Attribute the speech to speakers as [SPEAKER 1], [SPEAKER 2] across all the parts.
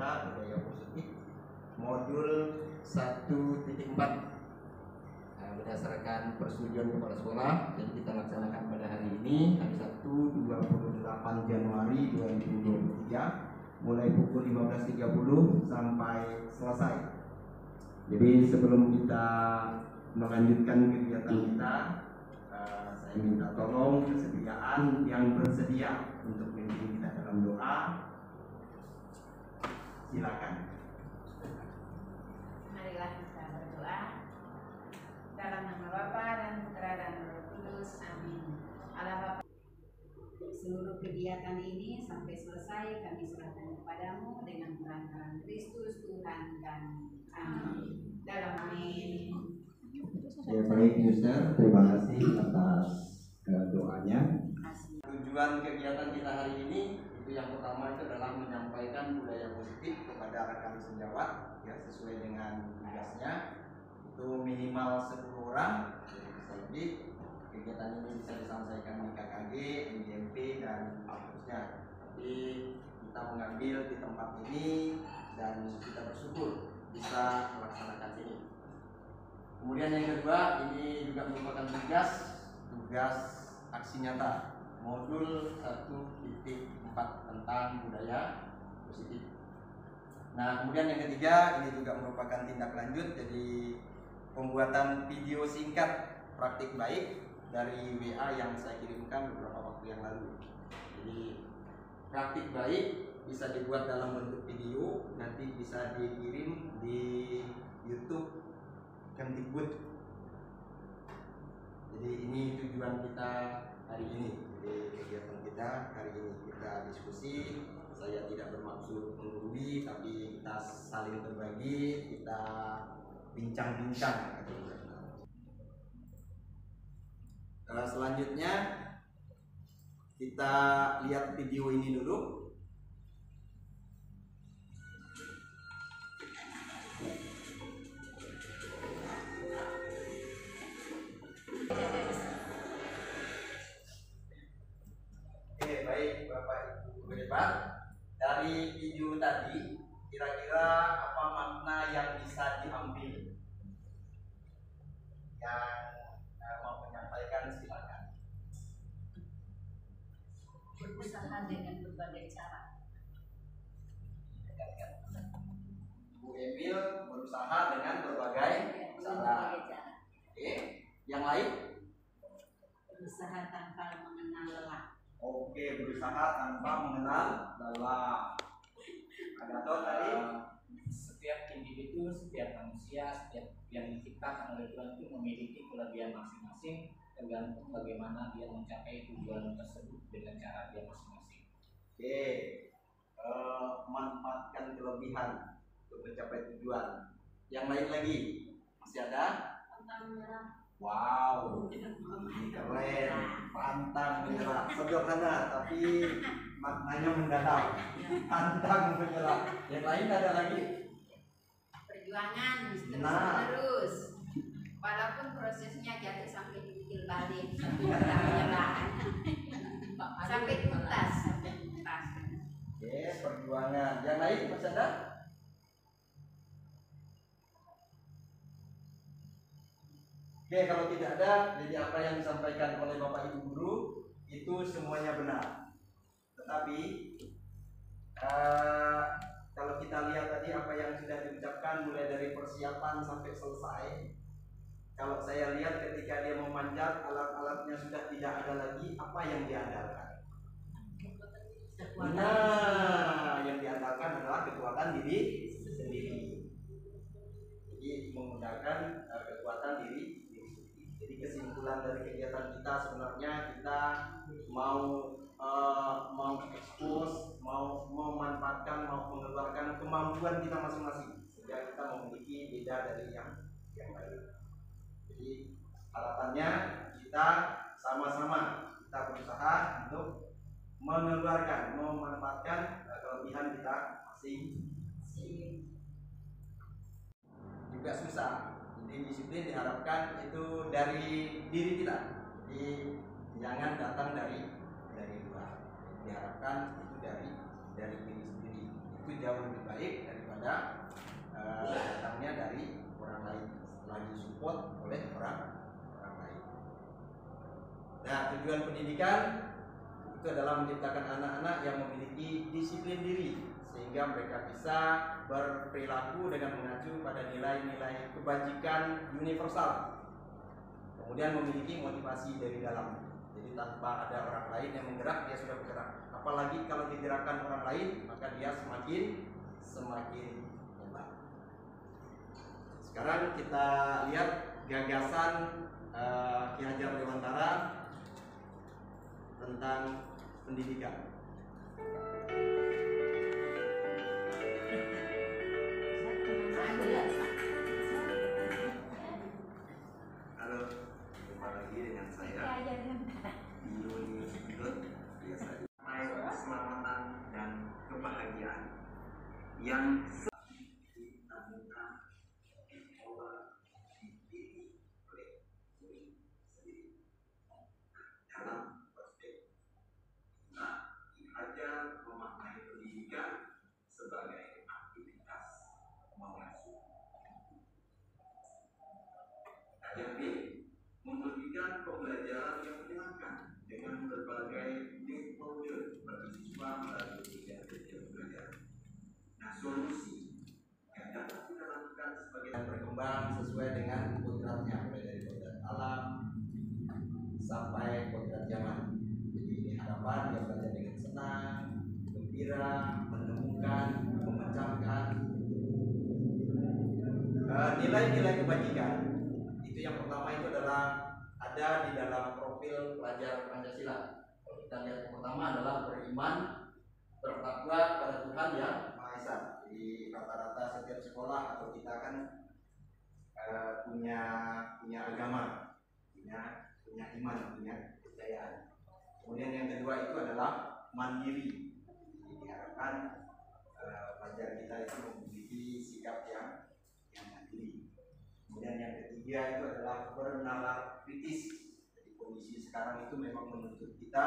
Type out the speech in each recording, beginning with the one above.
[SPEAKER 1] Pancasila Budaya Positif modul 1.4. Berdasarkan persetujuan kepala sekolah yang kita laksanakan pada hari ini, hari Sabtu 28 Januari 2023 mulai pukul 15.30 sampai selesai. Jadi sebelum kita melanjutkan kegiatan kita, saya minta tolong kesediaan yang bersedia untuk memimpin kita dalam doa. Silakan.
[SPEAKER 2] Marilah kita berdoa. Dalam nama Bapa dan Putra dan Roh Kudus. Amin. Allah Bapa, seluruh kegiatan ini sampai selesai kami serahkan kepadamu dengan perantaraan Kristus Tuhan kami. Amin. Dalam amin.
[SPEAKER 1] Ya, baik Yuster, terima kasih atas doanya. Tujuan kegiatan kita hari ini itu yang pertama itu adalah menyampaikan budaya positif kepada rekan sejawat, ya, sesuai dengan tugasnya. Itu minimal 10 orang, jadi bisa lebih. Kegiatan ini bisa disampaikan di KKG, MGMP dan seterusnya. Tapi kita mengambil di tempat ini dan kita bersyukur bisa melaksanakan ini. Kemudian yang kedua, ini juga merupakan tugas aksi nyata modul 1.4 tentang budaya positif. Nah, kemudian yang ketiga, ini juga merupakan tindak lanjut, jadi pembuatan video singkat praktik baik dari WA yang saya kirimkan beberapa waktu yang lalu. Jadi praktik baik bisa dibuat dalam bentuk video, nanti bisa dikirim di YouTube Kemdikbud. Jadi ini tujuan kita hari ini. Jadi kegiatan kita hari ini kita diskusi. Saya tidak bermaksud menggurui, tapi kita saling berbagi, kita bincang-bincang. Selanjutnya kita lihat video ini dulu. Oke, baik Bapak Ibu hebat. Dari video tadi, kira-kira apa makna yang bisa diambil? Yang mau menyampaikan silakan.
[SPEAKER 2] Berusaha dengan berbagai cara.
[SPEAKER 1] Bu Emil berusaha dengan berbagai cara. Oke, yang lain?
[SPEAKER 2] Berusaha tanpa mengenal lelah.
[SPEAKER 1] Oke, berusaha tanpa mengenal lelah. Ada tadi?
[SPEAKER 3] Setiap individu, setiap manusia, setiap yang diciptakan oleh Tuhan itu memiliki kelebihan masing-masing, tergantung bagaimana dia mencapai tujuan tersebut dengan cara dia masing-masing.
[SPEAKER 1] Oke, manfaatkan kelebihan untuk mencapai tujuan. Yang lain lagi masih ada?
[SPEAKER 2] Pantang menyerah.
[SPEAKER 1] Wow, keren, pantang menyerah. Sederhana tapi maknanya mendalam. Pantang menyerah. Yang lain ada lagi?
[SPEAKER 2] Perjuangan
[SPEAKER 1] Nah.
[SPEAKER 2] terus. Walaupun prosesnya jatuh sampai dipikir balik, pantang menyerah. Sampai tuntas,
[SPEAKER 1] Oke, perjuangan. Yang lain masih ada? Oke, kalau tidak ada, jadi apa yang disampaikan oleh Bapak Ibu Guru itu semuanya benar. Tetapi kalau kita lihat tadi apa yang sudah diucapkan mulai dari persiapan sampai selesai, kalau saya lihat ketika dia memanjat, alat-alatnya sudah tidak ada lagi, apa yang diandalkan? Nah, yang diandalkan adalah kekuatan diri sendiri. Jadi menggunakan kekuatan diri sendiri. Jadi kesimpulan dari kegiatan kita sebenarnya kita mau ekspos, mau memanfaatkan, mau mengeluarkan kemampuan kita masing-masing sehingga kita memiliki beda dari yang lain. Jadi harapannya kita sama-sama kita berusaha untuk mengeluarkan, memanfaatkan kelebihan kita masing-masing. Juga susah. Jadi disiplin diharapkan itu dari diri kita. Jadi jangan datang dari luar. Diharapkan itu dari diri sendiri. Itu jauh lebih baik daripada datangnya dari orang lain setelah disupport oleh orang lain. Nah, tujuan pendidikan itu adalah menciptakan anak-anak yang memiliki disiplin diri sehingga mereka bisa berperilaku dengan mengacu pada nilai-nilai kebajikan universal. Kemudian memiliki motivasi dari dalam. Jadi tanpa ada orang lain yang menggerak, dia sudah bergerak. Apalagi kalau digerakkan orang lain, maka dia semakin hebat. Sekarang kita lihat gagasan Ki Hajar Dewantara tentang pendidikan. Halo, jumpa lagi dengan saya Yuni Sudut, biasa keselamatan dan kebahagiaan yang dalam perspektif. Nah, Hajar memaknai pendidikan sebagai aktivitas mengasuh. Hajar B memberikan pembelajaran yang menyenangkan dengan berbagai metode bagi siswa melalui kegiatan belajar. Nah, solusi yang dapat kita lakukan sebagai berkembang sesuai dengan kodratnya, mulai dari kodrat alam sampai kodrat zaman. Jadi ini harapan yang belajar dengan senang, gembira, menemukan, memecahkan nilai-nilai kebajikan. Itu yang pertama itu adalah ada di dalam profil pelajar Pancasila. Kalau kita lihat yang pertama adalah beriman, bertakwa kepada Tuhan Yang Maha Esa. Jadi rata-rata setiap sekolah atau kita kan punya agama, punya iman, punya kepercayaan. Kemudian yang kedua itu adalah mandiri. Jadi diharapkan pelajar kita itu memiliki sikap yang mandiri. Kemudian yang ketiga itu adalah bernalar kritis. Jadi kondisi sekarang itu memang menuntut kita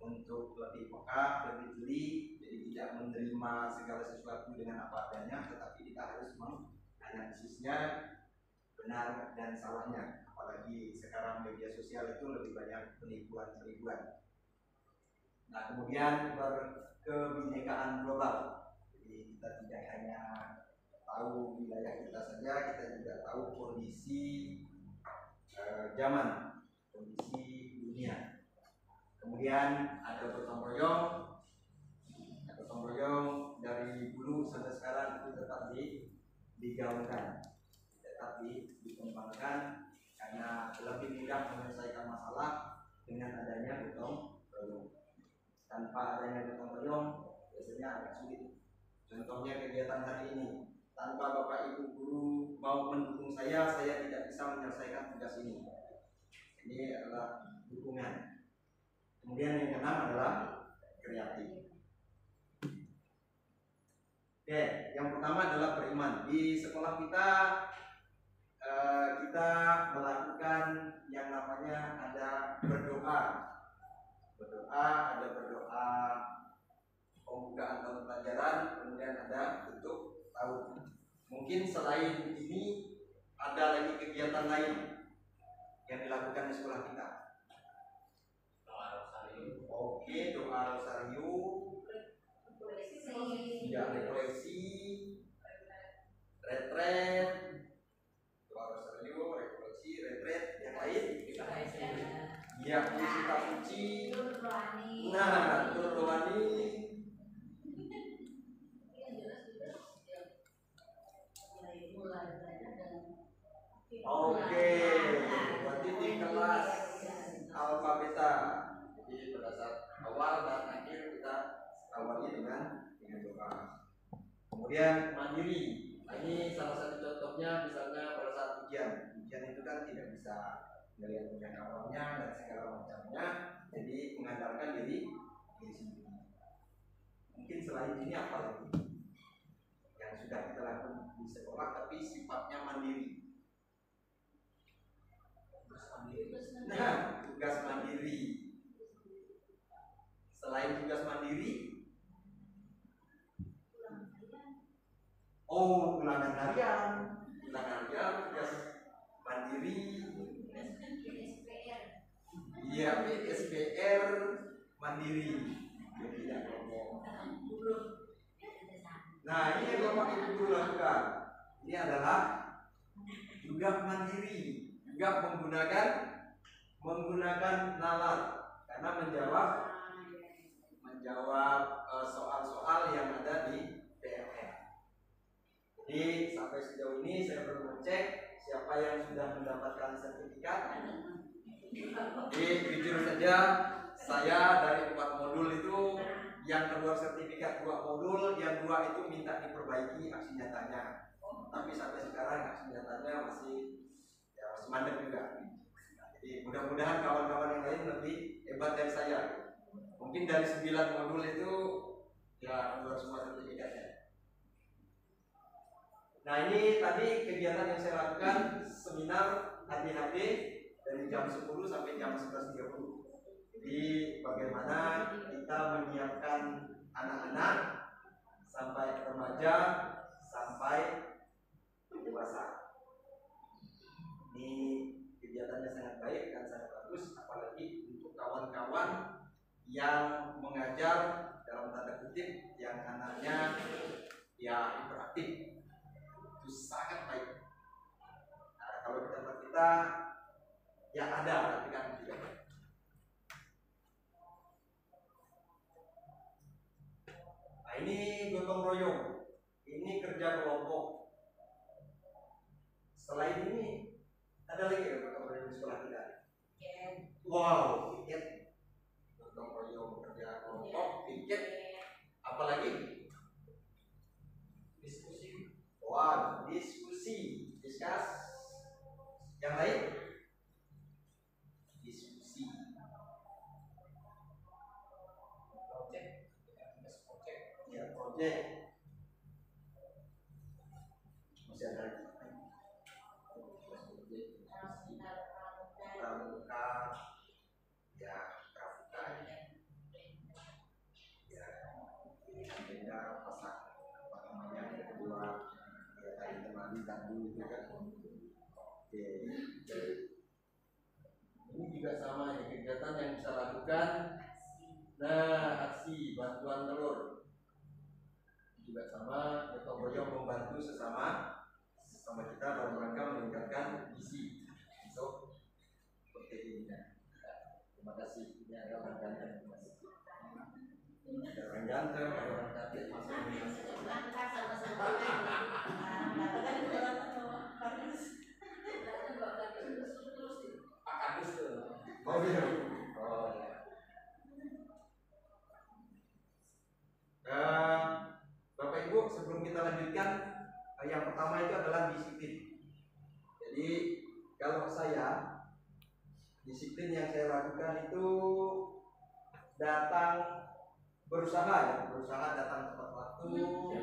[SPEAKER 1] untuk lebih peka, lebih jeli, jadi tidak menerima segala sesuatu dengan apa adanya, tetapi kita harus menganalisisnya benar dan salahnya. Apalagi sekarang media sosial itu lebih banyak penipuan. Nah, kemudian berkebinekaan global. Jadi kita tidak hanya tahu wilayah kita saja, kita juga tahu kondisi zaman, kondisi dunia. Kemudian ada gotong royong dari dulu sampai sekarang itu tetap digaungkan, tetap dikembangkan karena lebih mudah menyelesaikan masalah dengan adanya gotong royong. Tanpa adanya gotong royong biasanya agak sulit. Contohnya kegiatan hari ini, tanpa Bapak Ibu guru mau mendukung saya tidak bisa menyelesaikan tugas ini. Ini adalah dukungan. Kemudian yang keenam adalah kreatif. Oke, yang pertama adalah beriman. Di sekolah kita melakukan yang namanya ada berdoa, ada berdoa pembukaan tahun pelajaran, kemudian ada tutup tahun. Mungkin selain ini ada lagi kegiatan lain yang dilakukan di sekolah kita.
[SPEAKER 3] Doa rosario.
[SPEAKER 1] Oke, doa rosario, ya, refleksi, retret, doa rosario, refleksi, retret, yang lain. Ya, kita suci. Nah, tur rohani. Oke, berarti di kelas alfabeta. Jadi pada saat awal dan akhir kita awali dengan doa. Kemudian mandiri. Ini salah satu contohnya, misalnya pada saat ujian itu kan tidak bisa melihat jangka awalnya dan segala macamnya. Jadi mengandalkan diri sendiri. Mungkin selain ini apa lagi yang sudah kita lakukan di sekolah tapi sifatnya mandiri? Nah, tugas mandiri. Selain tugas mandiri, Oh, ulangan harian tugas mandiri. Iya, PSPR mandiri. Tidak kelompok. Nah, ini yang Bapak Ibu guru lakukan. Ini adalah juga mandiri, juga menggunakan nalar karena menjawab soal-soal yang ada di PLN. Jadi sampai sejauh ini saya belum mengecek siapa yang sudah mendapatkan sertifikat. Jadi jujur saja, saya dari 4 modul itu yang keluar sertifikat 2 modul, yang 2 itu minta diperbaiki aksi nyatanya. Tapi sampai sekarang aksi nyatanya masih mandek juga. Jadi mudah-mudahan kawan-kawan yang lain lebih hebat dari saya. Mungkin dari 9 modul itu ya keluar semua sertifikatnya. Nah, ini tadi kegiatan yang saya lakukan, seminar HDHD dari jam 10 sampai jam 11.30. Jadi bagaimana kita menyiapkan anak-anak sampai remaja sampai dewasa. Ini kegiatannya sangat baik dan sangat bagus, apalagi untuk kawan-kawan yang mengajar dalam tanda kutip yang anaknya ya interaktif. Itu sangat baik. Nah, kalau di tempat kita ya ada, tapi kan tidak. Nah, ini gotong royong, ini kerja kelompok. Selain ini ada lagi ya gotong royong di sekolah kita. Wow, piket, gotong royong kerja kelompok, piket, apalagi diskusi. Wow, diskus. Yang lain? Diskusi. Project. Masih ada lagi. Pramuka, ya pramuka, ya beda pasak apa namanya yang kedua ya tadi temani tandu itu kan. Oke. Ini juga sama ya kegiatan yang bisa lakukan. Nah, aksi bantuan telur juga sama, gotong royong membantu sesama kita dalam rangka meningkatkan gizi untuk proteinnya. Terima kasih. Ini ada orang ganteng, ada orang ganteng, ada orang cantik masuk. Pak Kadus tuh. Oh iya. Oh ya. Bapak Ibu, sebelum kita lanjutkan, yang pertama itu adalah disiplin. Jadi kalau saya, disiplin yang saya lakukan itu berusaha datang tepat waktu,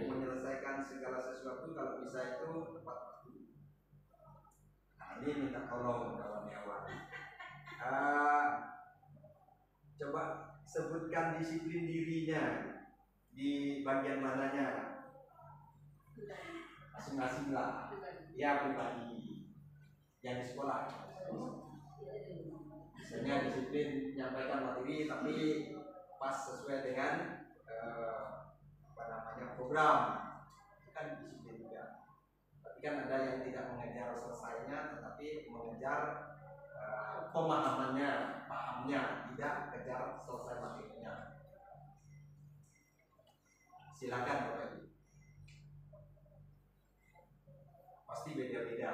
[SPEAKER 1] menyelesaikan segala sesuatu kalau bisa itu tepat waktu. Nah, ini minta tolong kawan-kawan. Coba sebutkan disiplin dirinya di bagian mananya, masing-masing lah. Ya pribadi, yang di sekolah. Misalnya disiplin menyampaikan materi tapi pas sesuai dengan program, itu kan disiplin juga. Tapi kan ada yang tidak mengejar selesainya, tetapi mengejar pahamnya, tidak kejar selesai materinya. Silakan Bapak Ibu. Pasti beda-beda.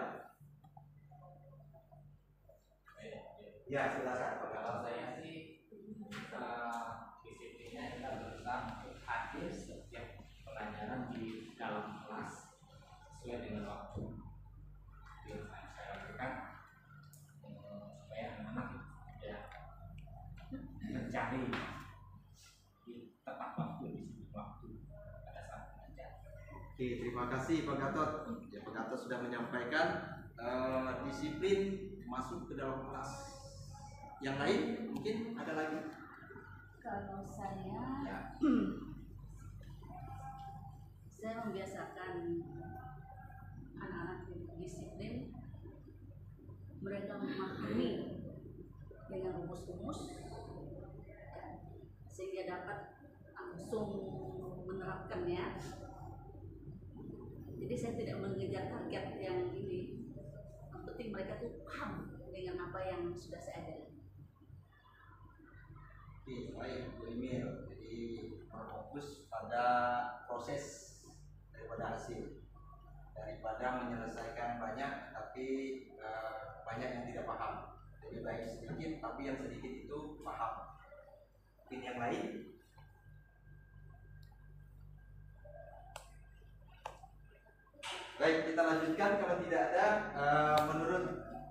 [SPEAKER 1] Ya silakan.
[SPEAKER 3] Kalau saya sih disiplinnya kita berusaha hadir setiap pelajaran di dalam kelas sesuai dengan waktu. Yang saya lakukan supaya anak-anak ya mencari di tepat waktu, di sudut waktu pada saat belajar.
[SPEAKER 1] Oke, terima kasih Pak Gatot. Ya, Pak Gatot sudah menyampaikan disiplin masuk ke dalam kelas. Yang lain mungkin ada lagi?
[SPEAKER 4] Kalau saya,
[SPEAKER 1] Ya.
[SPEAKER 4] saya membiasakan anak-anak disiplin, mereka memahami dengan rumus-rumus sehingga dapat langsung menerapkannya. Jadi saya tidak mengejar target yang ini, yang penting mereka tuh paham dengan apa yang sudah saya ajari.
[SPEAKER 1] Oke, baik Bu Emil. Jadi berfokus pada proses daripada hasil, daripada menyelesaikan banyak tapi banyak yang tidak paham. Jadi baik sedikit tapi yang sedikit itu paham. Mungkin yang lain. Baik, kita lanjutkan. Kalau tidak ada, menurut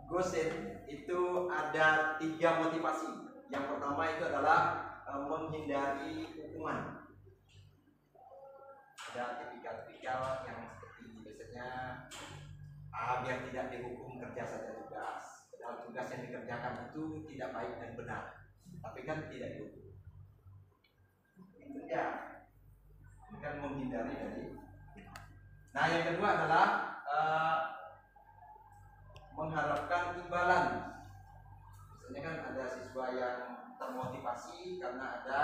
[SPEAKER 1] Gosen itu ada 3 motivasi. Yang pertama itu adalah menghindari hukuman. Ada tipikal-tipikal yang seperti ini, biasanya biar tidak dihukum kerja saja tugas. Padahal tugas yang dikerjakan itu tidak baik dan benar, tapi kan tidak dihukum. Itu ya, kan menghindari dari. Nah, yang kedua adalah mengharapkan imbalan. Biasanya kan ada siswa yang termotivasi karena ada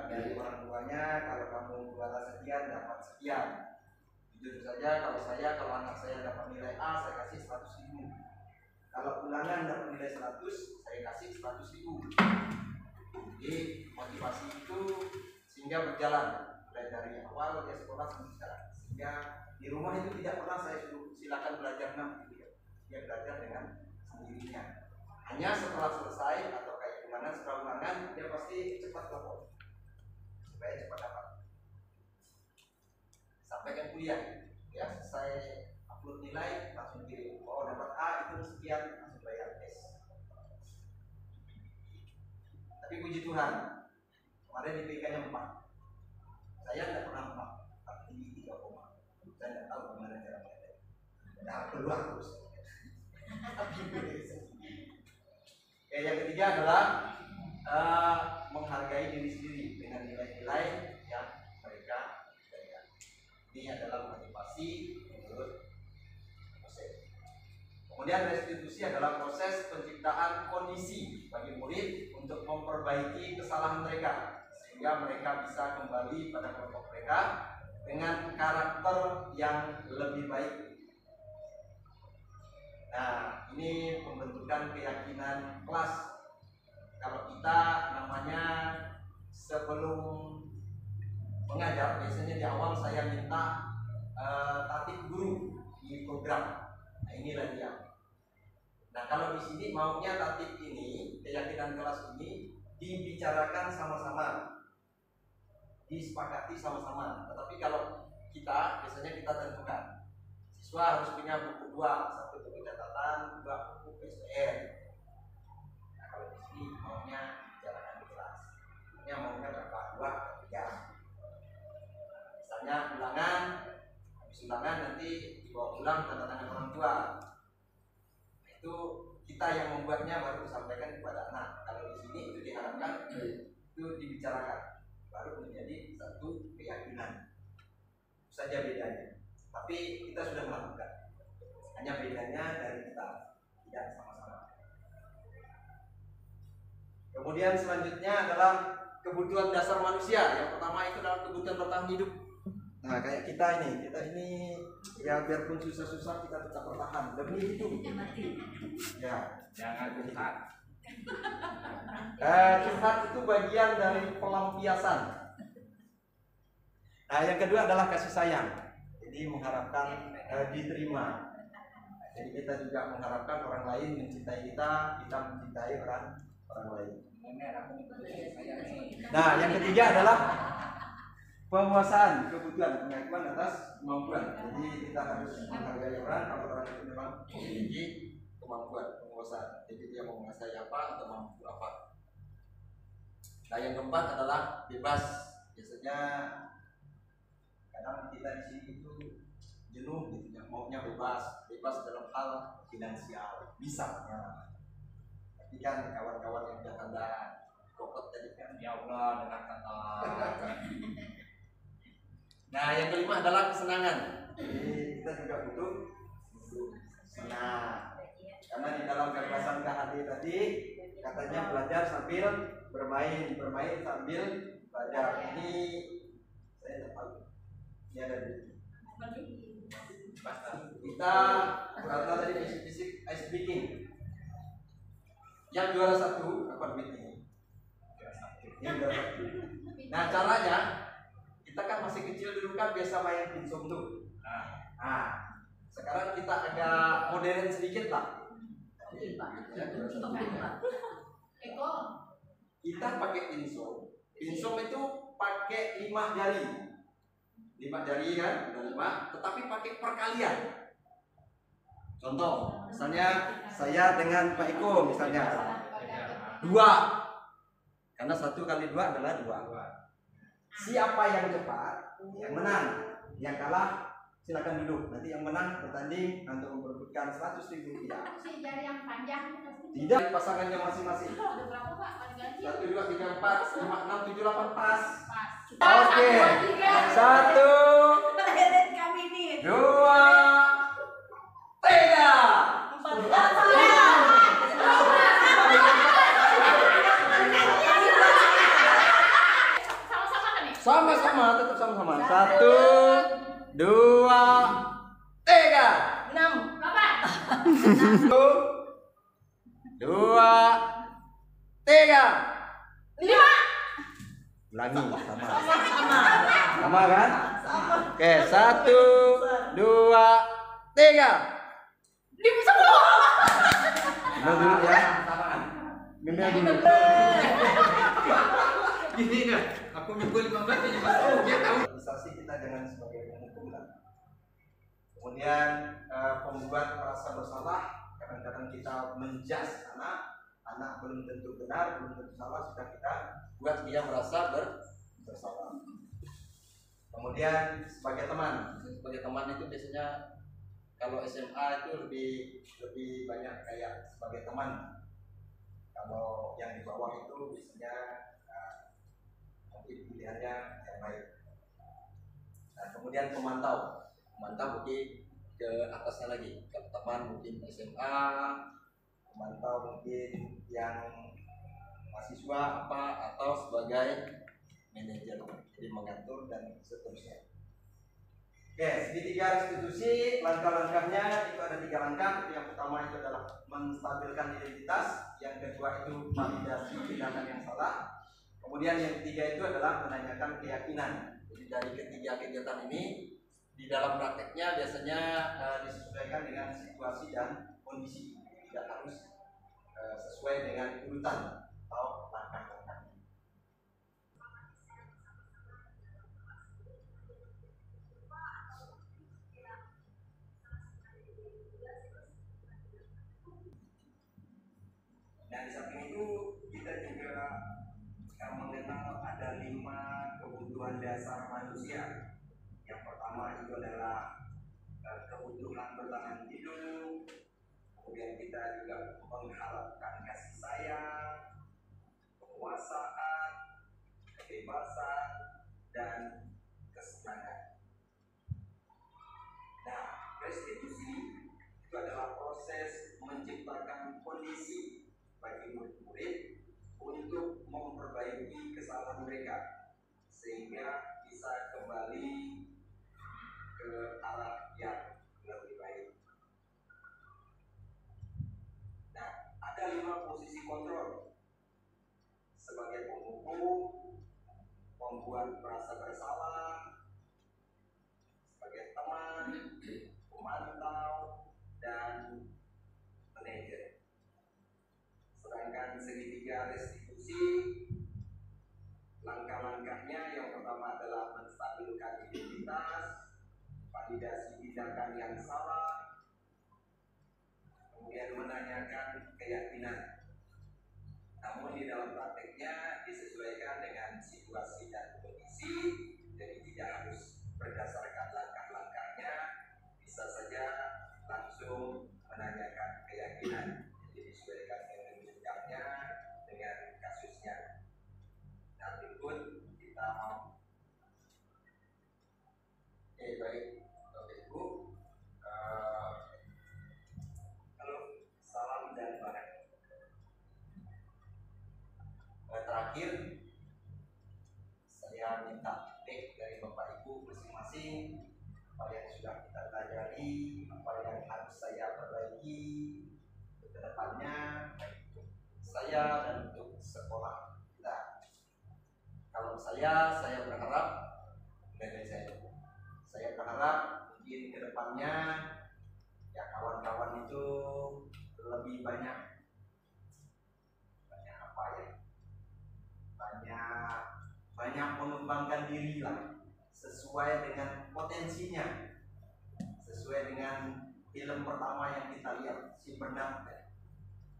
[SPEAKER 1] dari orang tuanya, kalau kamu juara sekian dapat sekian. Jujur saja, kalau anak saya dapat nilai A, saya kasih 100.000. Kalau ulangan dapat nilai 100, saya kasih 100.000. Jadi motivasi itu sehingga berjalan mulai dari awal dia sekolah sampai sekarang. Sehingga di rumah itu tidak pernah saya suruh silakan belajar gitu ya. Dia belajar dengan sendirinya. Hanya setelah selesai atau kayak gimana setelah ulangan dia pasti cepat lapor supaya cepat dapat. Sampai kan kuliah ya, selesai upload nilai langsung kirim. Oh dapat A itu sekian, langsung bayar tes. Tapi puji Tuhan, kemarin IPK-nya 4. Saya tidak pernah 4, tapi tinggi 3, saya tidak tahu gimana cara melihatnya. Nah, keluar terus. Yang ketiga adalah menghargai diri sendiri dengan nilai-nilai yang mereka berikan. Ini adalah motivasi menurut proses. Kemudian restitusi adalah proses penciptaan kondisi bagi murid untuk memperbaiki kesalahan mereka sehingga mereka bisa kembali pada kelompok mereka dengan karakter yang lebih baik. Nah, ini pembentukan keyakinan kelas. Kalau kita namanya sebelum mengajar, biasanya di awal saya minta tatip guru di program. Nah, inilah dia. Nah, kalau di sini maunya tatip ini, keyakinan kelas ini dibicarakan sama-sama, disepakati sama-sama. Tetapi kalau kita biasanya kita tentukan siswa harus punya buku 2, 1 buku catatan, 2 buku PSPR. Nah, kalau di sini maunya bicarakan di kelas. Ini maunya berapa? 2 atau 3. Misalnya ulangan, habis ulangan nanti dibawa pulang tanda tangan orang tua. Nah, itu kita yang membuatnya baru disampaikan kepada anak. Kalau di sini itu diharapkan itu dibicarakan, baru menjadi satu keyakinan. Itu saja bedanya. Tapi kita sudah melakukan. Hanya bedanya dari kita tidak sama-sama. Kemudian selanjutnya adalah kebutuhan dasar manusia. Yang pertama itu adalah kebutuhan bertahan hidup. Nah, kayak kita ini ya biarpun susah-susah kita tetap bertahan demi hidup. Ya,
[SPEAKER 3] Jangan curhat.
[SPEAKER 1] curhat itu bagian dari pelampiasan. Nah, yang kedua adalah kasih sayang. Jadi mengharapkan diterima. Jadi kita juga mengharapkan orang lain mencintai kita, kita mencintai orang lain. Nah, yang ketiga adalah penguasaan kebutuhan, pengakuan atas kemampuan. Jadi kita harus menghargai orang kalau orang itu memang memiliki kemampuan penguasaan. Jadi dia mau menguasai apa atau mampu apa. Nah, yang keempat adalah bebas. Biasanya kadang kita di sini itu jenuh gitu ya, maunya bebas dalam hal finansial bisa ya. Tapi kan kawan-kawan yang udah tanda kokot tadi kan
[SPEAKER 3] Ya Allah dengan kata
[SPEAKER 1] Nah, yang kelima adalah kesenangan. Jadi kita juga butuh senang. Karena di dalam gagasan KHD tadi katanya belajar sambil bermain, bermain sambil belajar. Ini saya dapat. Ini ada di kita karena tadi basic ice breaking. Yang juara 1 dapat duit ini. Yang juara 1. Nah, caranya kita kan masih kecil dulu kan biasa main pinsum tuh. Nah, sekarang kita agak modern sedikit lah. Kita pakai pinsum. Pinsum itu pakai 5 jari. 5 jari kan, ada 5, tetapi pakai perkalian. Contoh, misalnya saya dengan Pak Eko misalnya 2. Karena 1 kali 2 adalah 2. Siapa yang cepat yang menang, yang kalah silakan duduk. Nanti yang menang bertanding untuk memperebutkan 100.000 rupiah.
[SPEAKER 2] Si jari yang panjang
[SPEAKER 1] Tidak, pasangannya masing-masing.
[SPEAKER 2] ada berapa Pak?
[SPEAKER 1] 1, 2, 3, 4, 5, 6, 7, 8 pas.
[SPEAKER 2] Pas.
[SPEAKER 1] Oke. 1,
[SPEAKER 2] Kami nih.
[SPEAKER 1] 2, 3. Sama-sama, tetap sama-sama. 1, 2, 3.
[SPEAKER 2] 6. Berapa?
[SPEAKER 1] 1, 2, 3.
[SPEAKER 2] 5.
[SPEAKER 1] Ulangi, sama. Sama kan? Oke, 1, 2, 3.
[SPEAKER 2] 10.
[SPEAKER 1] Bimbel dulu ya. Bimbel dulu.
[SPEAKER 3] Gini dah, aku minggu 15 aja Mas. Oh, dia tahu.
[SPEAKER 1] Organisasi kita jangan sebagai penghukum lah. Kemudian pembuat merasa bersalah, kadang-kadang kita menjas anak belum tentu benar, belum tentu salah, sudah kita buat dia merasa bersalah. Kemudian sebagai teman itu biasanya kalau SMA itu lebih banyak kayak sebagai teman. Kalau yang di bawah itu biasanya mungkin pilihannya yang baik. Nah, kemudian pemantau mungkin ke atasnya lagi, ke teman mungkin SMA, pemantau mungkin yang mahasiswa apa atau sebagai manajer, jadi mengatur dan seterusnya. Oke, segitiga restitusi langkah-langkahnya itu ada 3 langkah. Yang pertama itu adalah menstabilkan identitas, yang kedua itu validasi tindakan yang salah, kemudian yang ketiga itu adalah menanyakan keyakinan. Jadi dari ketiga kegiatan ini di dalam prakteknya biasanya disesuaikan dengan situasi dan kondisi, tidak harus sesuai dengan urutan atau langkah-langkah. Nah, di samping itu kita juga mengenal ada 5 kebutuhan dasar manusia. Yang pertama itu adalah kebutuhan bertahan hidup. Kemudian kita juga mengharapkan kasih sayang, kekuasaan, kebebasan, dan kesenangan. Nah, restitusi itu adalah proses menciptakan kondisi bagi murid-murid untuk memperbaiki kesalahan mereka sehingga bisa kembali ke arah yang lebih baik. Nah, ada 5 posisi kontrol sebagai penghukum, membuat merasa bersalah, sebagai teman, pemantau, dan manajer. Sedangkan segitiga restitusi, langkah-langkahnya yang pertama adalah menstabilkan identitas, validasi tindakan yang salah, kemudian menanyakan keyakinan. Namun di dalam prakteknya disesuaikan dengan situasi dan kondisi, jadi tidak harus berdasarkan langkah-langkahnya, bisa saja langsung menanyakan keyakinan. Jadi disesuaikan dengan jenjangnya, dengan kasusnya. Nah, berikut kita lagi apa yang harus saya perbaiki ke depannya, baik untuk saya dan untuk sekolah kita. Kalau saya berharap dari saya berharap mungkin ke depannya ya kawan-kawan itu lebih banyak apa ya, banyak mengembangkan diri lah sesuai dengan potensinya, sesuai dengan film pertama yang kita lihat, si Benang.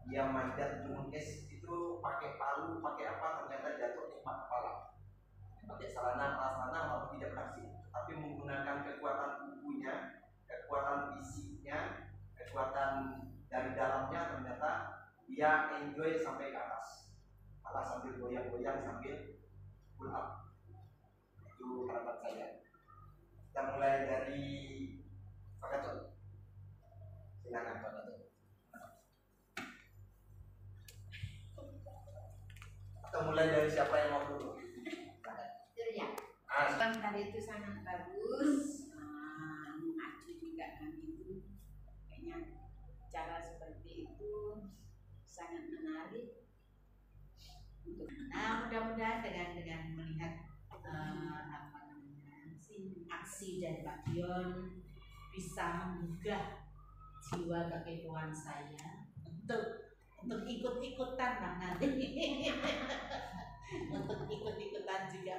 [SPEAKER 1] Dia manjat gunung es itu pakai palu, pakai apa, ternyata jatuh timpa kepala, pakai celana lalu tidak beraksi, tapi menggunakan kekuatan tubuhnya, kekuatan fisiknya, kekuatan dari dalamnya, ternyata dia enjoy sampai ke atas, malah sambil goyang-goyang sambil pull up. Itu harapan saya. Kita mulai dari Pak Gatot. Silakan Pak Gatot. Atau mulai dari siapa yang mau dulu?
[SPEAKER 2] Ya. Bang tadi itu sangat bagus, mengacu juga kan itu, kayaknya cara seperti itu sangat menarik. Nah, mudah-mudahan dengan melihat aksi dari Pak Dion bisa menggugah jiwa kekepoan saya untuk ikut-ikutan lah nanti untuk ikut-ikutan juga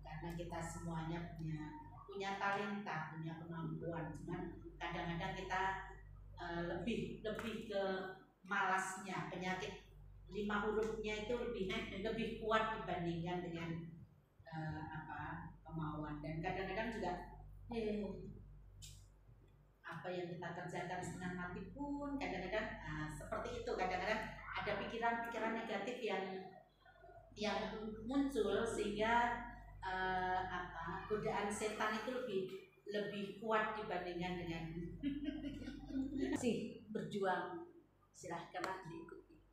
[SPEAKER 2] karena kita semuanya punya talenta, punya kemampuan, cuman kadang-kadang kita lebih ke malasnya, penyakit 5 hurufnya itu lebih kuat dibandingkan dengan kemauan. Dan kadang-kadang juga apa yang kita kerjakan setengah mati pun kadang-kadang seperti itu, kadang-kadang ada pikiran-pikiran negatif yang muncul sehingga godaan setan itu lebih kuat dibandingkan dengan
[SPEAKER 4] Masih berjuang, silahkanlah diikuti.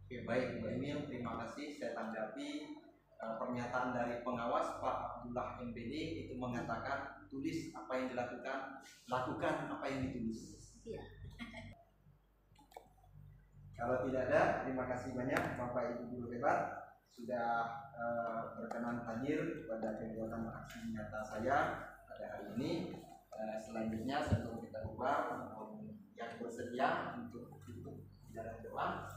[SPEAKER 1] Oke, baik Mbak Emil, terima kasih. Saya tanggapi pernyataan dari pengawas Pak Abdullah MPD itu mengatakan tulis apa yang dilakukan, lakukan apa yang ditulis.
[SPEAKER 4] Iya.
[SPEAKER 1] Kalau tidak ada, terima kasih banyak Bapak Ibu guru hebat sudah berkenan hadir pada kegiatan aksi nyata saya pada hari ini. Selanjutnya sebelum kita buka, yang bersedia untuk dalam doa.